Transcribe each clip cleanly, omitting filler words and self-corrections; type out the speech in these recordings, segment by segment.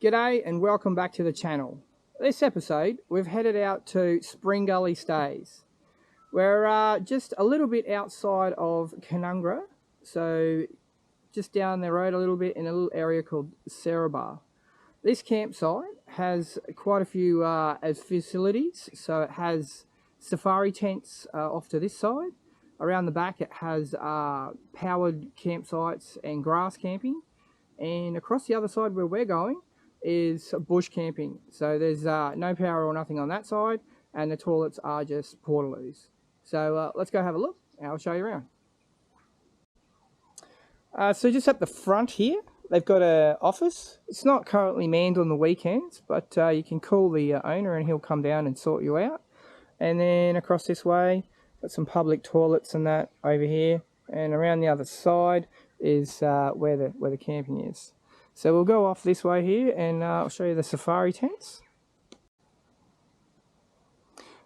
G'day and welcome back to the channel. This episode we've headed out to Spring Gully Stays. We're just a little bit outside of Cunungra, so just down the road a little bit in a little area called Bar. This campsite has quite a few as facilities, so it has safari tents off to this side. Around the back it has powered campsites and grass camping, and across the other side where we're going is bush camping. So there's no power or nothing on that side, and the toilets are just portaloos. So let's go have a look and I'll show you around. So just at the front here, they've got an office. It's not currently manned on the weekends, but you can call the owner and he'll come down and sort you out. And then across this way, got some public toilets and that over here. And around the other side is where the camping is. So we'll go off this way here and I'll show you the safari tents.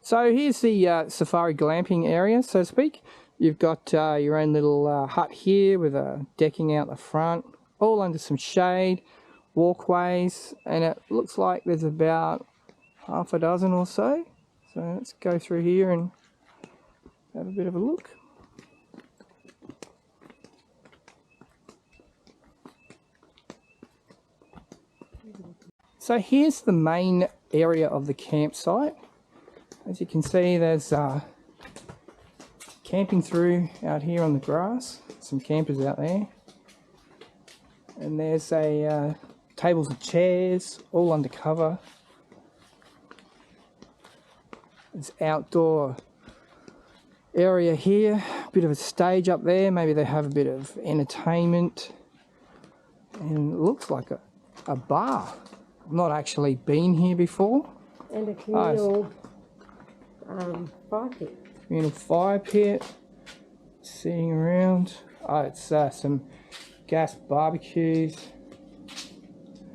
So here's the safari glamping area, so to speak. You've got your own little hut here with a decking out the front, all under some shade, walkways, and it looks like there's about half a dozen or so. So let's go through here and have a bit of a look. So here's the main area of the campsite. As you can see, there's camping through out here on the grass. Some campers out there. And there's tables and chairs, all under cover. There's outdoor area here, a bit of a stage up there. Maybe they have a bit of entertainment. And it looks like a bar. I've not actually been here before. And a communal fire pit. Communal fire pit. Sitting around. Oh, it's some gas barbecues.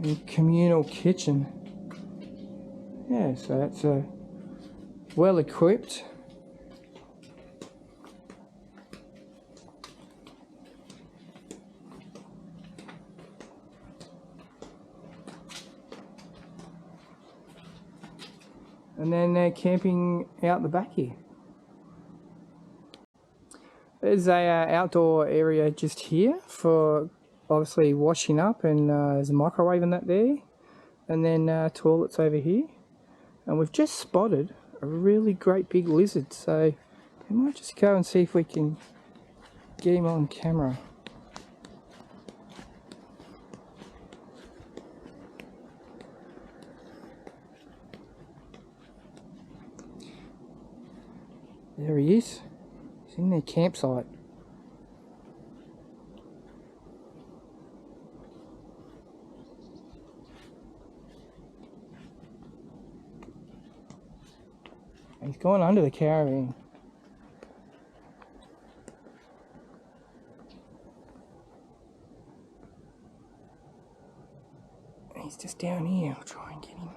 And communal kitchen. Yeah, so that's well equipped. And then they're camping out the back here. There's a outdoor area just here for obviously washing up, and there's a microwave and that there. And then toilets over here. And we've just spotted a really great big lizard, so we might just go and see if we can get him on camera. There he is. He's in their campsite. He's gone under the caravan. He's just down here. I'll try and get him.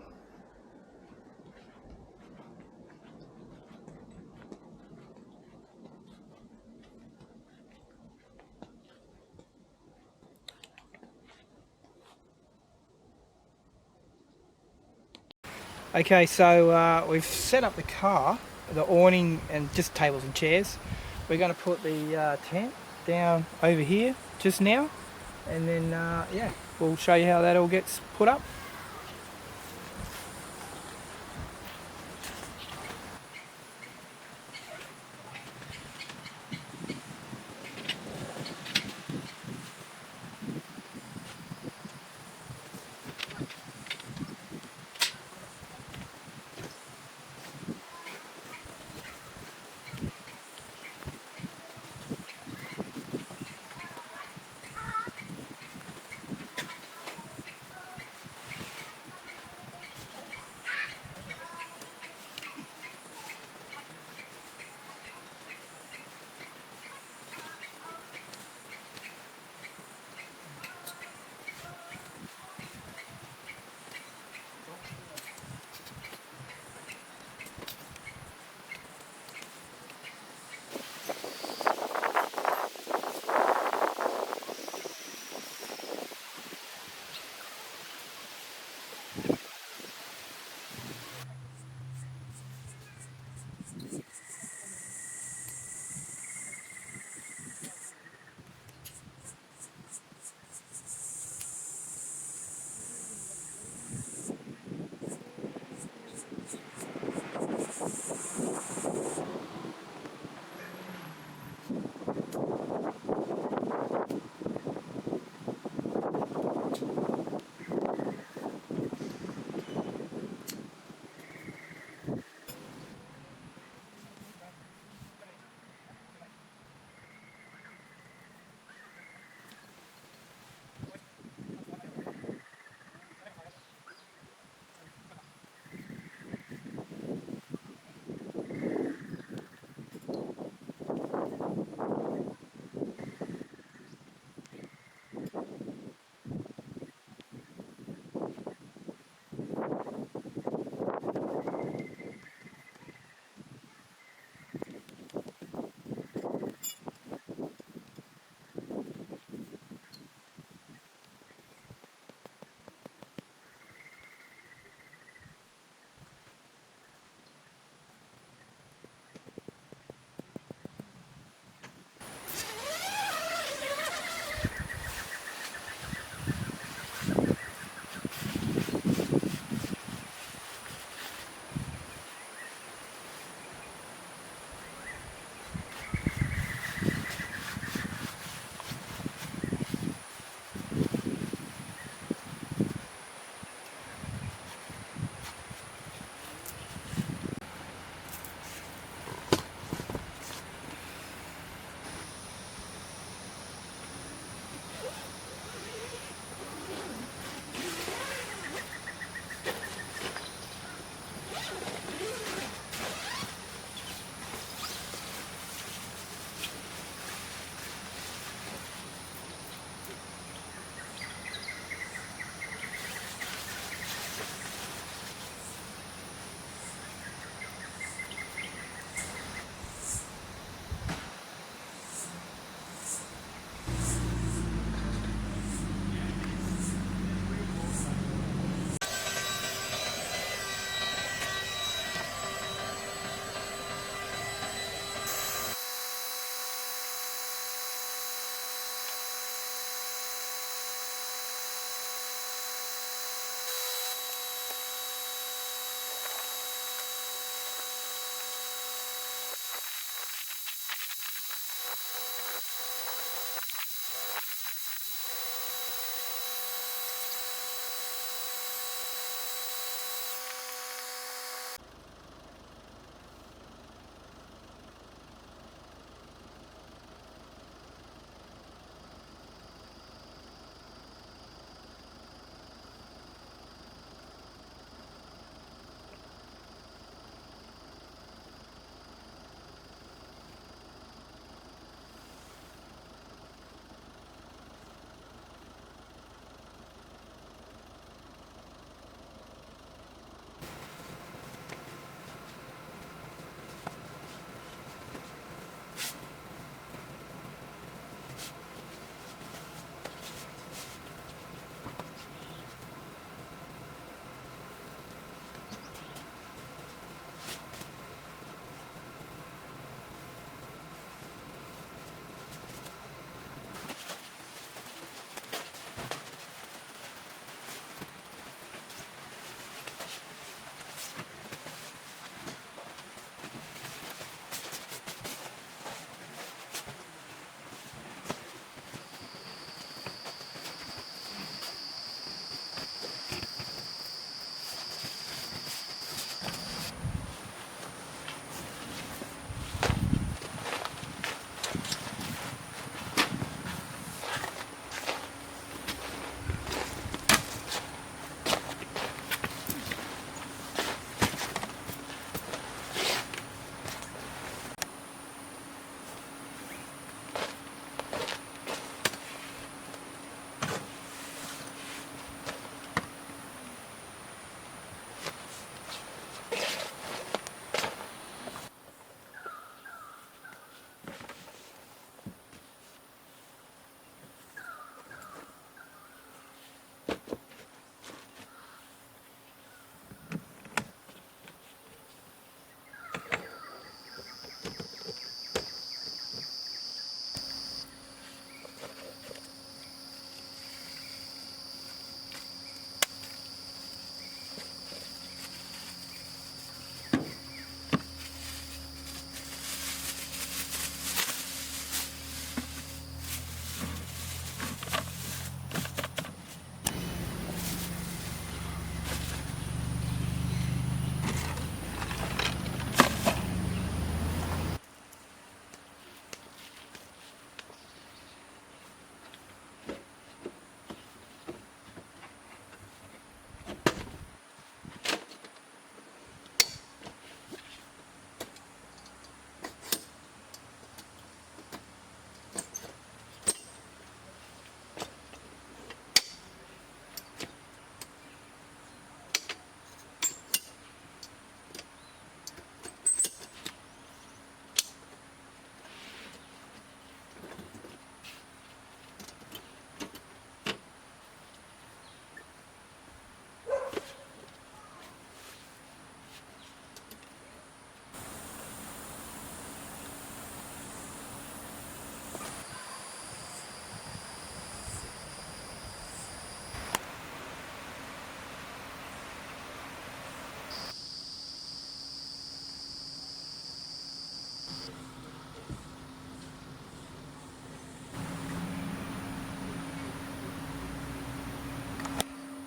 Okay, so we've set up the car, the awning and just tables and chairs. We're going to put the tent down over here just now, and then yeah, we'll show you how that all gets put up.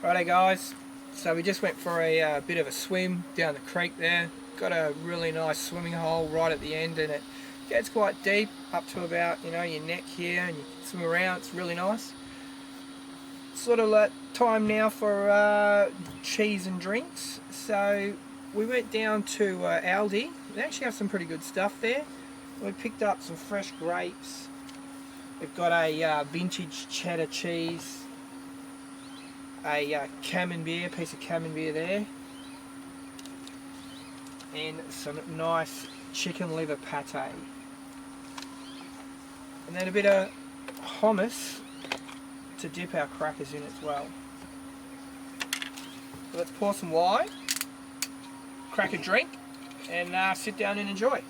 Righto guys, so we just went for a bit of a swim down the creek there. Got a really nice swimming hole right at the end, and it gets quite deep, up to about, you know, your neck here, and you can swim around. It's really nice. Sort of like time now for cheese and drinks. So we went down to Aldi. They actually have some pretty good stuff there. We picked up some fresh grapes. We've got a vintage cheddar cheese, a camembert, piece of camembert there, and some nice chicken liver pate, and then a bit of hummus to dip our crackers in as well. So let's pour some wine, crack a drink, and sit down and enjoy.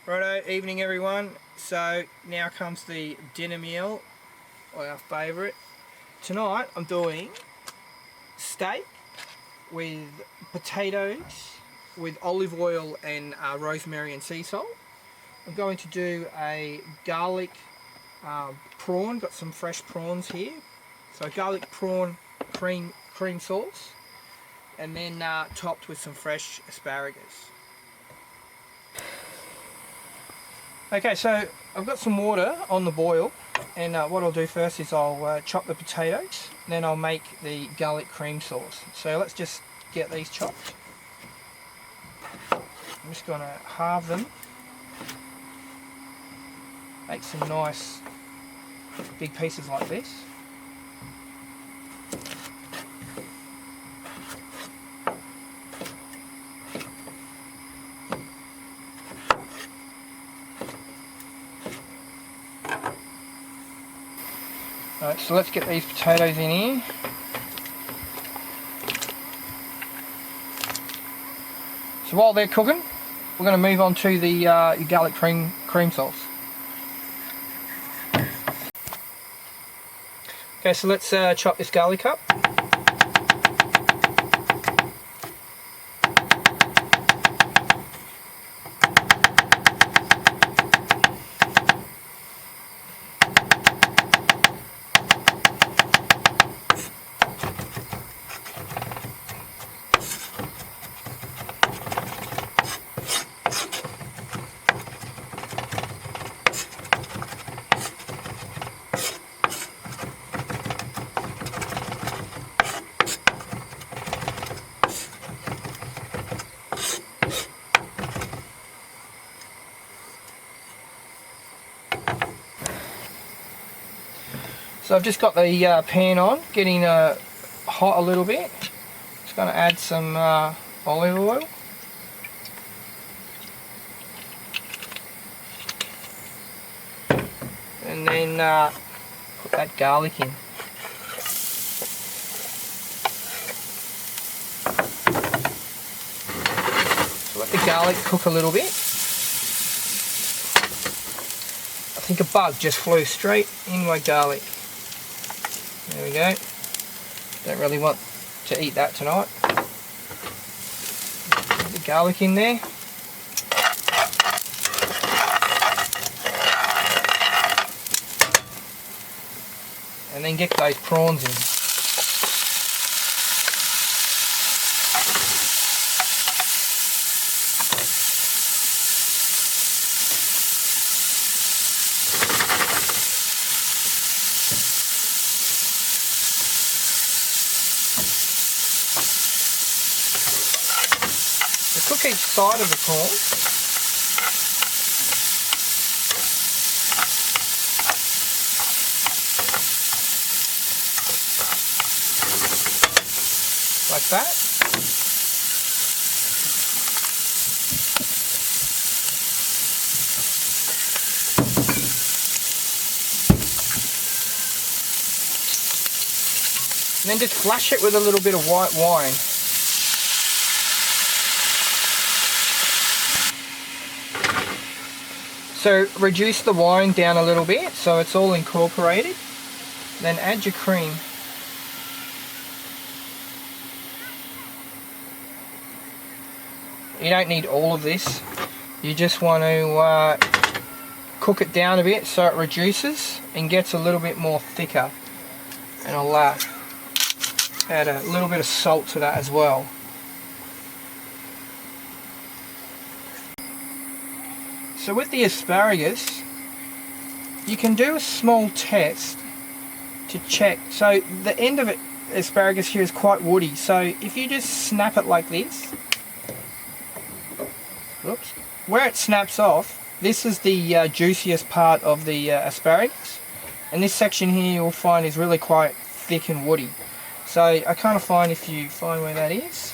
Righto, evening everyone. So now comes the dinner meal, our favourite. Tonight I'm doing steak with potatoes with olive oil and rosemary and sea salt. I'm going to do a garlic prawn, got some fresh prawns here. So garlic prawn cream sauce, and then topped with some fresh asparagus. Okay, so I've got some water on the boil, and what I'll do first is I'll chop the potatoes, then I'll make the garlic cream sauce. So let's just get these chopped. I'm just going to halve them, make some nice big pieces like this. Alright, so let's get these potatoes in here. So while they're cooking, we're going to move on to the garlic cream sauce. Okay, so let's chop this garlic up. So I've just got the pan on, getting hot a little bit. Just Just going to add some olive oil. And then put that garlic in. So let the garlic cook a little bit. I think a bug just flew straight in my garlic. There we go. Don't really want to eat that tonight. Put the garlic in there. And then get those prawns in. Cook each side of the prawn. Like that. And then just flash it with a little bit of white wine. So reduce the wine down a little bit so it's all incorporated. Then add your cream. You don't need all of this. You just want to cook it down a bit so it reduces and gets a little bit more thicker. And I'll add a little bit of salt to that as well. So with the asparagus, you can do a small test to check. So the end of it, asparagus here is quite woody. So if you just snap it like this, whoops, where it snaps off, this is the juiciest part of the asparagus. And this section here you'll find is really quite thick and woody. So I kind of find if you find where that is,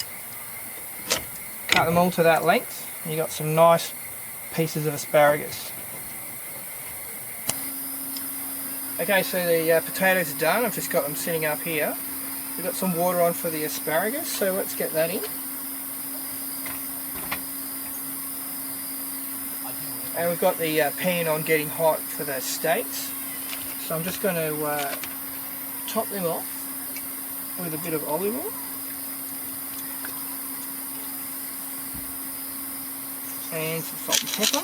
cut them all to that length, and you got some nice pieces of asparagus. Okay, so the potatoes are done. I've just got them sitting up here. We've got some water on for the asparagus, so let's get that in. And we've got the pan on getting hot for the steaks. So I'm just going to top them off with a bit of olive oil. And some salt and pepper.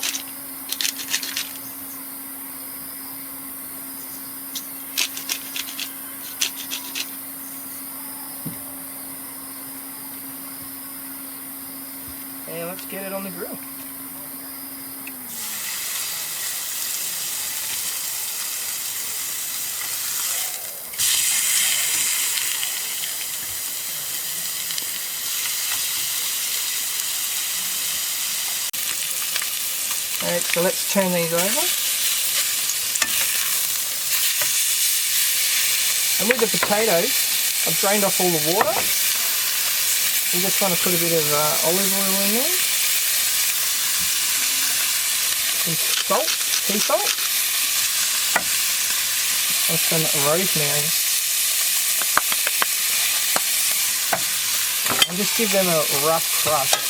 And let's get it on the grill. Alright, so let's turn these over. And with the potatoes, I've drained off all the water. You just want to put a bit of olive oil in there. Some salt, sea salt. And some rosemary. And just give them a rough crush.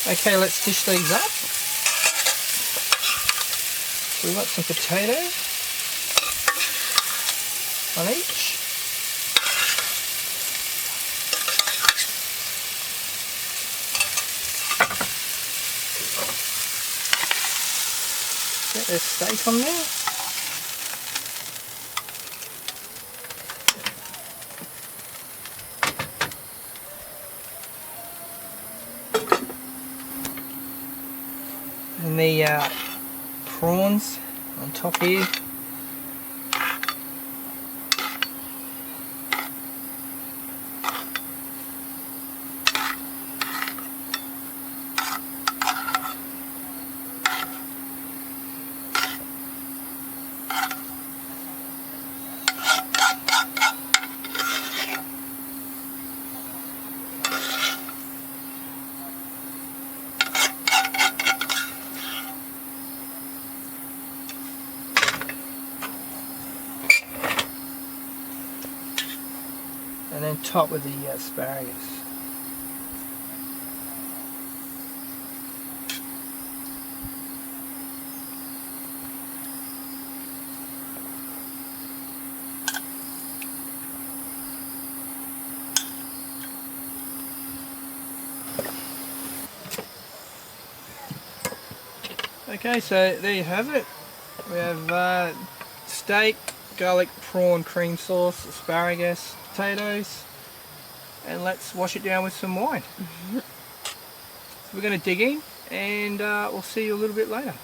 Okay, let's dish these up. So we've got some potatoes on each. Get this steak on there. And the prawns on top here. and then top with the asparagus. Okay, so there you have it. We have steak, garlic prawn cream sauce, asparagus, potatoes, and let's wash it down with some wine. So we're going to dig in, and we'll see you a little bit later.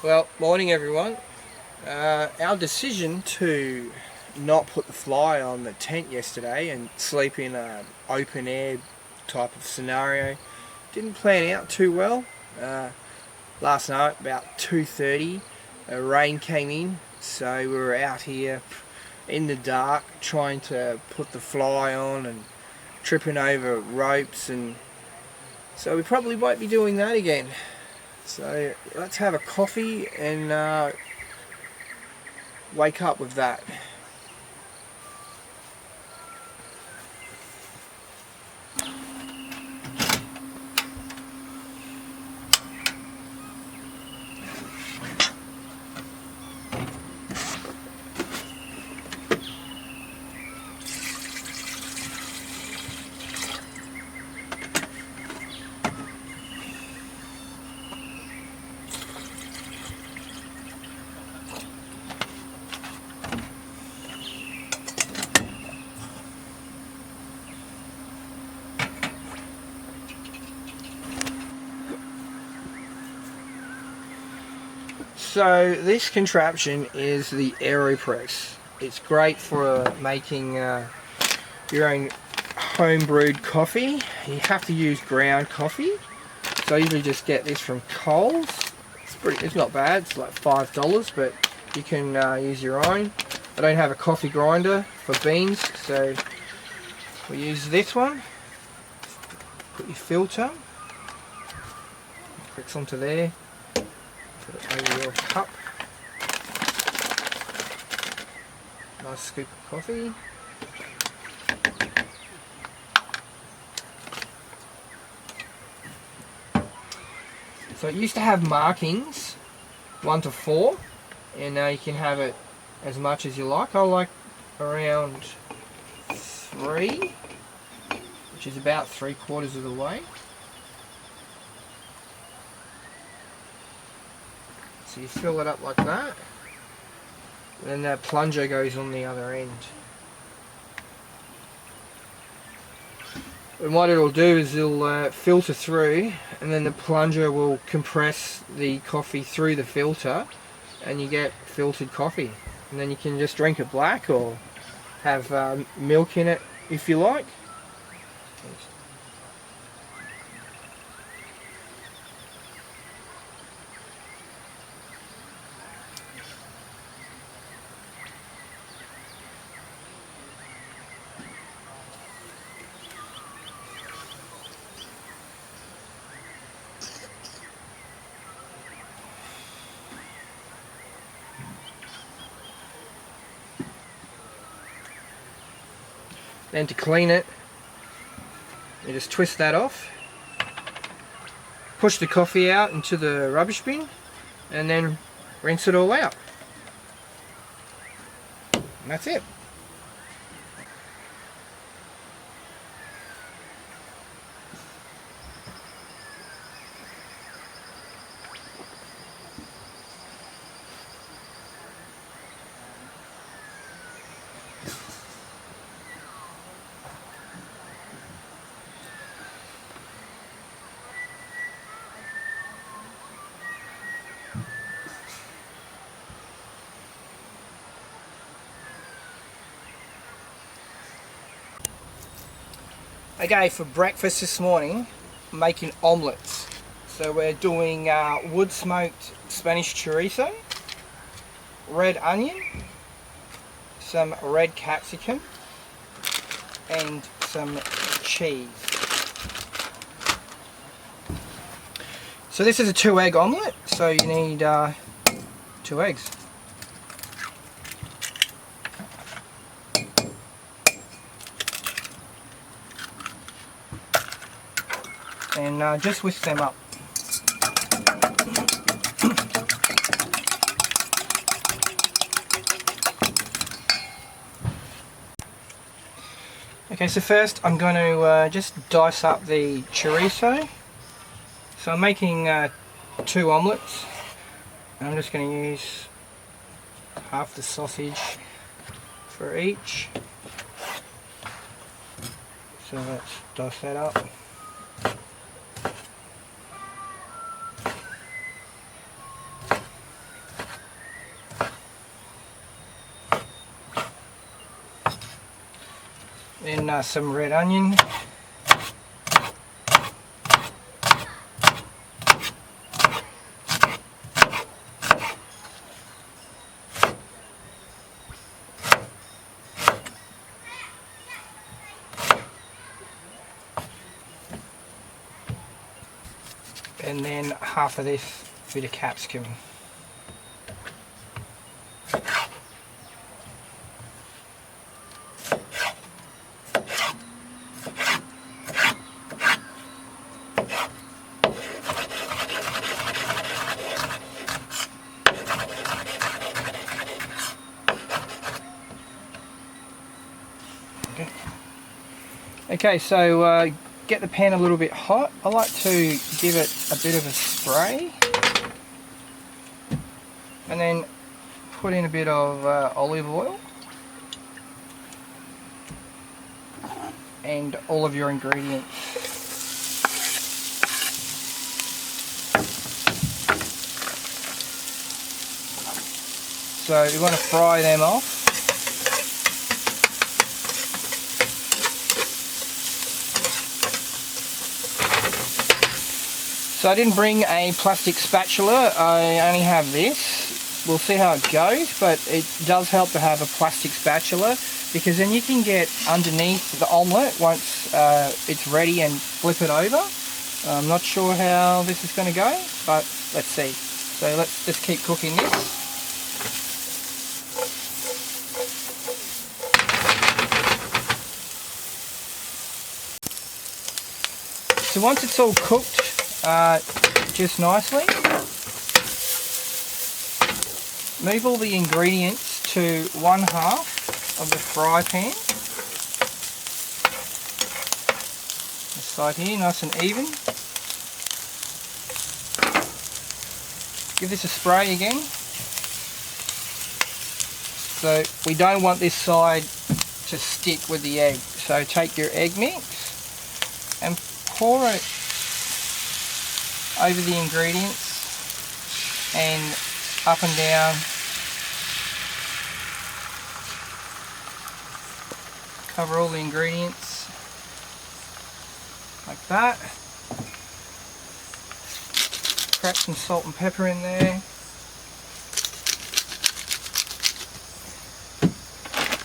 Well, morning everyone. Our decision to not put the fly on the tent yesterday and sleep in an open air type of scenario didn't plan out too well. Last night about 2:30 rain came in, so we were out here in the dark trying to put the fly on and tripping over ropes, and so we probably won't be doing that again. So let's have a coffee and wake up with that. So this contraption is the Aero Press. It's great for making your own home brewed coffee. You have to use ground coffee, so I usually just get this from Coles. It's not bad, it's like $5, but you can use your own. I don't have a coffee grinder for beans, so we use this one. Put your filter, clicks onto there. Put it over your cup. Nice scoop of coffee. So it used to have markings 1 to 4, and now you can have it as much as you like. I like around 3, which is about 3/4 of the way. So you fill it up like that, and then that plunger goes on the other end. And what it'll do is it'll filter through, and then the plunger will compress the coffee through the filter, and you get filtered coffee. And then you can just drink it black or have milk in it if you like. Then to clean it, you just twist that off, push the coffee out into the rubbish bin, and then rinse it all out. And that's it. Okay, for breakfast this morning, I'm making omelettes. So we're doing wood smoked Spanish chorizo, red onion, some red capsicum, and some cheese. So this is a 2-egg omelette, so you need 2 eggs. And just whisk them up. Okay, so first I'm going to just dice up the chorizo. So I'm making 2 omelettes, and I'm just going to use half the sausage for each. So let's dice that up. Then some red onion. And then half of this bit of capsicum. Okay, so get the pan a little bit hot. I like to give it a bit of a spray, and then put in a bit of olive oil and all of your ingredients. So you want to fry them off. So I didn't bring a plastic spatula, I only have this. We'll see how it goes, but it does help to have a plastic spatula, because then you can get underneath the omelette once it's ready and flip it over. I'm not sure how this is going to go, but let's see. So let's just keep cooking this. So once it's all cooked just nicely, move all the ingredients to 1/2 of the fry pan. This side here, nice and even. Give this a spray again. So we don't want this side to stick with the egg. So take your egg mix and pour it over the ingredients and up and down. Cover all the ingredients like that. Crack some salt and pepper in there.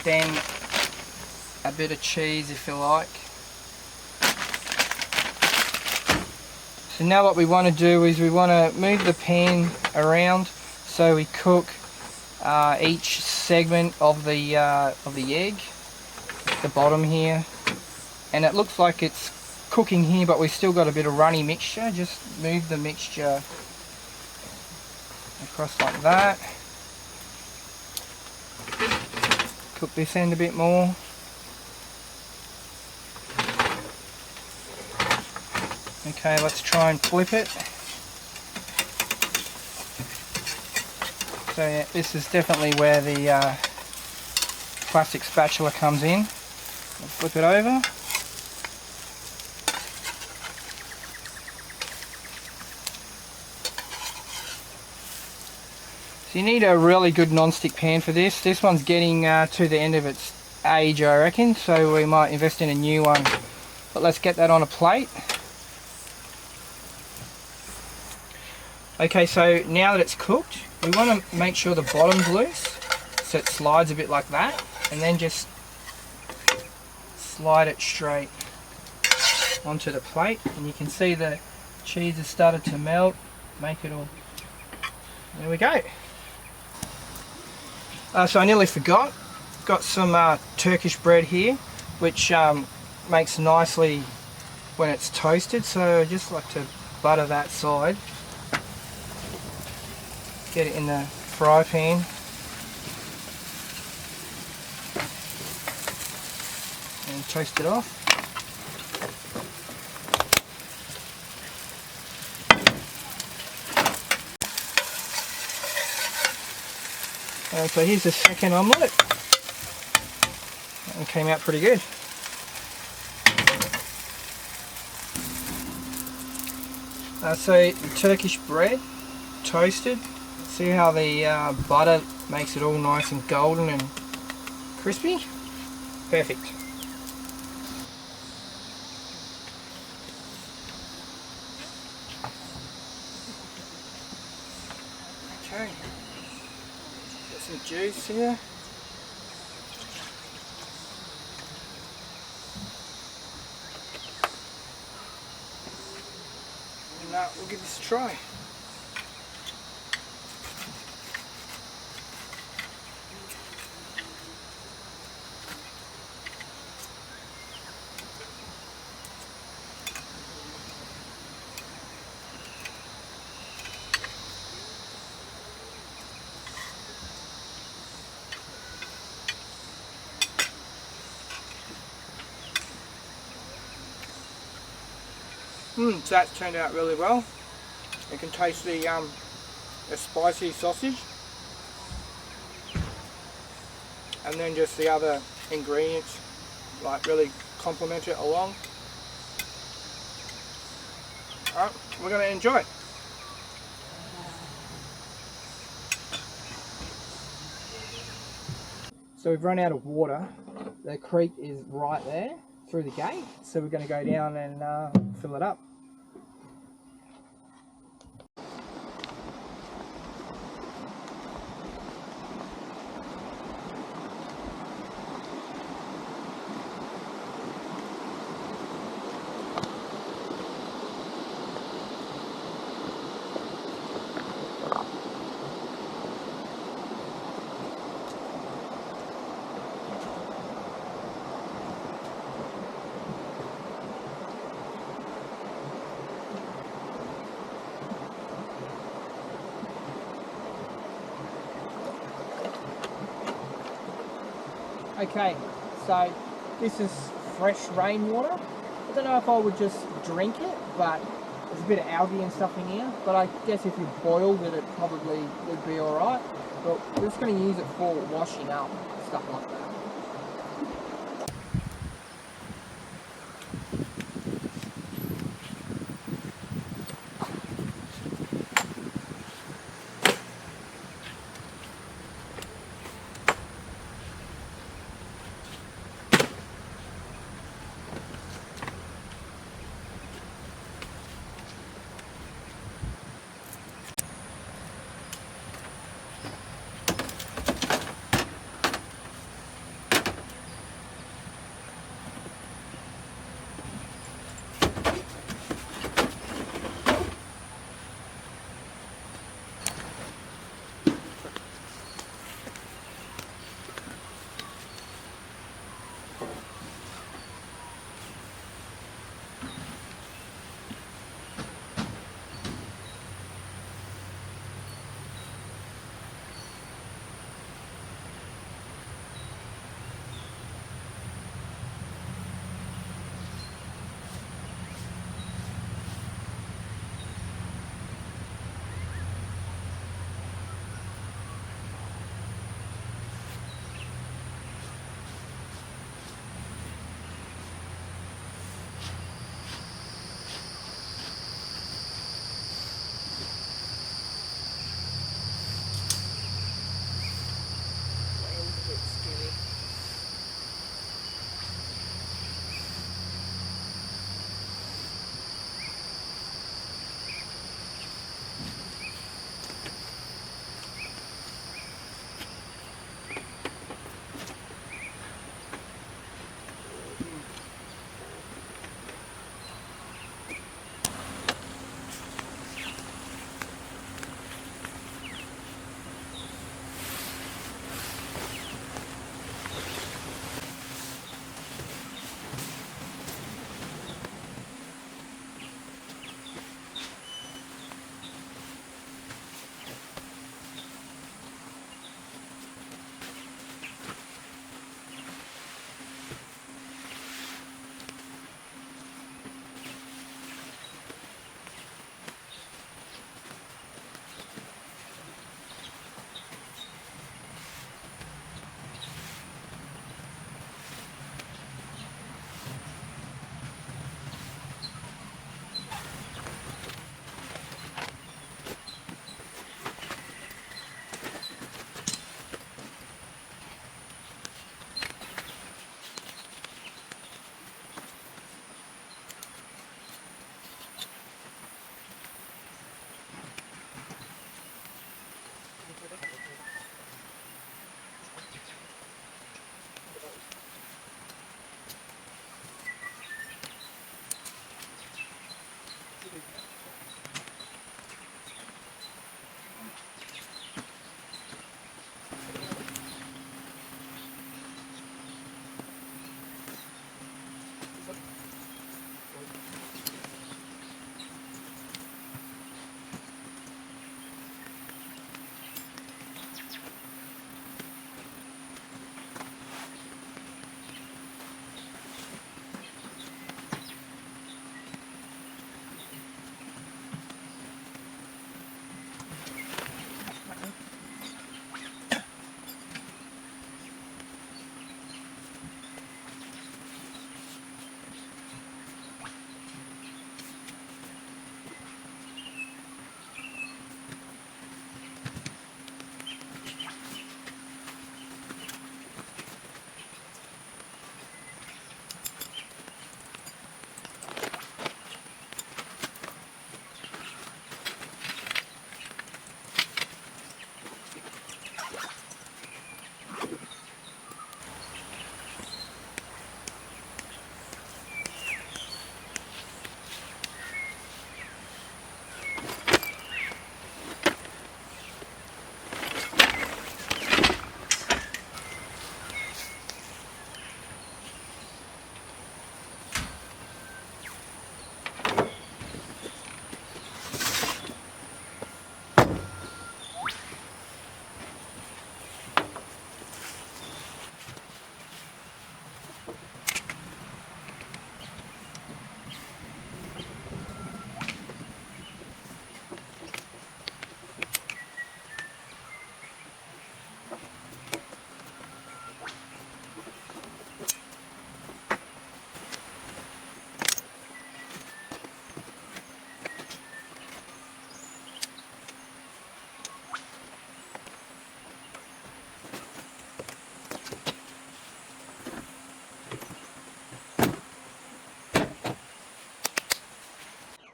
Then a bit of cheese if you like. So now what we want to do is we want to move the pan around so we cook each segment of the egg. the bottom here, and it looks like it's cooking here, but we've still got a bit of runny mixture. Just move the mixture across like that. Cook this end a bit more. Okay, let's try and flip it. So yeah, this is definitely where the plastic spatula comes in. We'll flip it over. So you need a really good non-stick pan for this. This one's getting to the end of its age, I reckon, so we might invest in a new one. But let's get that on a plate. Okay, so now that it's cooked, we want to make sure the bottom's loose, so it slides a bit like that, and then just slide it straight onto the plate, and you can see the cheese has started to melt. Make it all. There we go. So I nearly forgot. Got some Turkish bread here, which makes nicely when it's toasted. So I just like to butter that side. Get it in the fry pan. And toast it off. So here's the second omelette. That one came out pretty good. So the Turkish bread, toasted. See how the butter makes it all nice and golden and crispy? Perfect. Okay. Got some juice here. And we'll give this a try. So that's turned out really well. You can taste the spicy sausage, and then just the other ingredients like really complement it along. Alright, we're going to enjoy it. So we've run out of water. The creek is right there through the gate, so we're going to go down and fill it up. Okay, so this is fresh rainwater. I don't know if I would just drink it, but there's a bit of algae and stuff in here. But I guess if you boiled it, it probably would be alright. But we're just going to use it for washing up, stuff like that.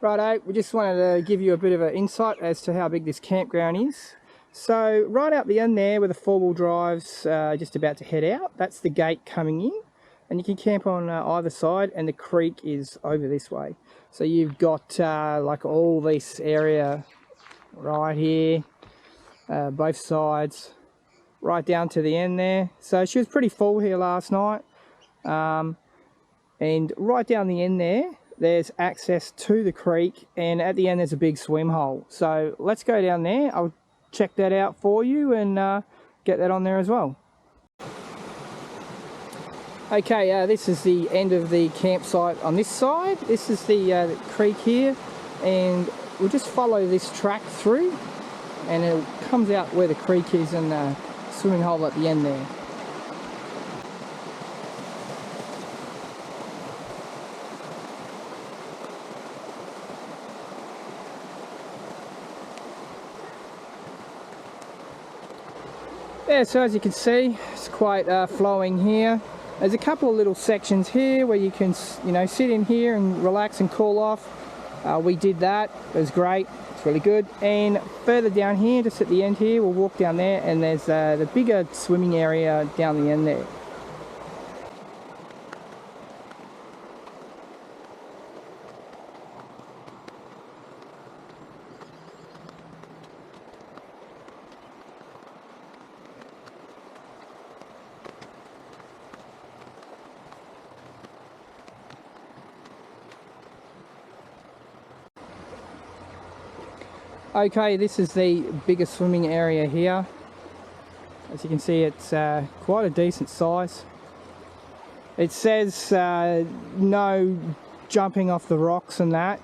Righto, we just wanted to give you a bit of an insight as to how big this campground is. So right out the end there where the four-wheel drive's just about to head out, that's the gate coming in, and you can camp on either side, and the creek is over this way. So you've got like all this area right here, both sides, right down to the end there. So she was pretty full here last night, and right down the end there's access to the creek, and at the end there's a big swim hole. So let's go down there. I'll check that out for you and get that on there as well. Okay, this is the end of the campsite on this side. This is the creek here, and we'll just follow this track through, and it comes out where the creek is and the swimming hole at the end there. Yeah, so as you can see, it's quite flowing here. There's a couple of little sections here where you can, sit in here and relax and cool off. We did that. It was great. It's really good. And further down here, just at the end here, we'll walk down there, and there's the bigger swimming area down the end there. Okay, this is the bigger swimming area here. As you can see, it's quite a decent size. It says no jumping off the rocks and that.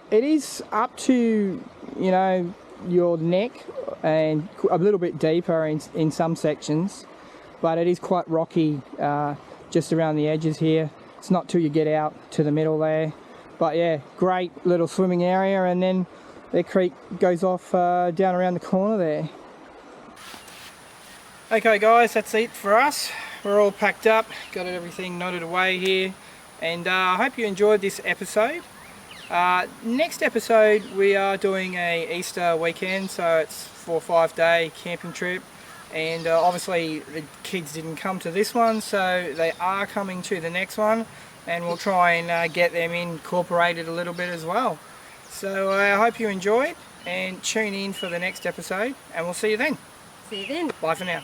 It is up to, your neck and a little bit deeper in some sections, but it is quite rocky just around the edges here. It's not till you get out to the middle there. But yeah, great little swimming area, and then the creek goes off down around the corner there. Okay guys, that's it for us. We're all packed up, got everything knotted away here, and I hope you enjoyed this episode. Next episode we are doing a Easter weekend, so it's 4 or 5 day camping trip, and obviously the kids didn't come to this one, so they are coming to the next one, and we'll try and get them incorporated a little bit as well. So I hope you enjoyed, and tune in for the next episode, and we'll see you then. See you then. Bye for now.